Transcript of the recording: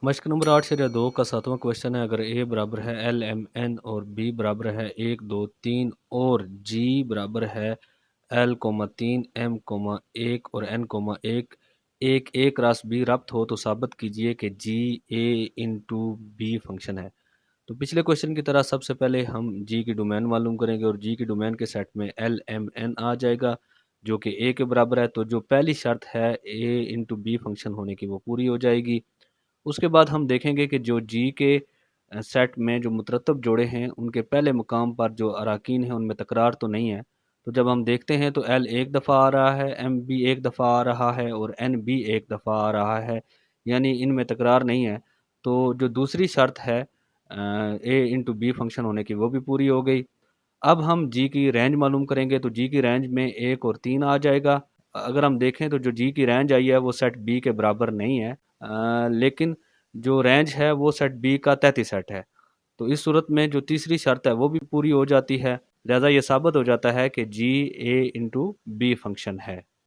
مشق نمبر 8 سے 2 کا 7واں کوشچن ہے، اگر اے برابر ہے ایل ایم این اور بی برابر ہے 1 2 3 اور جی برابر ہے ایل 3 ایم 1 اور این 1 ایک اے کراس بی ربط ہو تو ثابت کیجئے کہ جی اے انٹو بی فنکشن ہے۔ تو پچھلے کوشچن کی طرح سب سے پہلے ہم جی کی ڈومین معلوم کریں گے، اور جی کی ڈومین کے سیٹ میں ایل ایم این آ جائے گا جو کہ اے کے برابر ہے، تو جو پہلی شرط ہے اے انٹو بی فنکشن ہونے کی وہ پوری ہو جائے گی۔ اس کے بعد ہم دیکھیں گے کہ جو جی کے سیٹ میں جو مترتب جوڑے ہیں ان کے پہلے مقام پر جو اراکین ہیں ان میں تکرار تو نہیں ہے، تو جب ہم دیکھتے ہیں تو ایل ایک دفعہ آ رہا ہے، ایم بھی ایک دفعہ آ رہا ہے اور این بھی ایک دفعہ آ رہا ہے، یعنی ان میں تکرار نہیں ہے، تو جو دوسری شرط ہے اے انٹو بی فنکشن ہونے کی وہ بھی پوری ہو گئی۔ اب ہم جی کی رینج معلوم کریں گے، تو جی کی رینج میں 1 اور 3 آ جائے گا۔ اگر ہم دیکھیں تو جو جی کی رینج آئی ہے وہ سیٹ بی کے برابر نہیں ہے، لیکن جو رینج ہے وہ سیٹ بی کا تحتی سیٹ ہے، تو اس صورت میں جو تیسری شرط ہے وہ بھی پوری ہو جاتی ہے، لہذا یہ ثابت ہو جاتا ہے کہ جی اے انٹو بی فنکشن ہے۔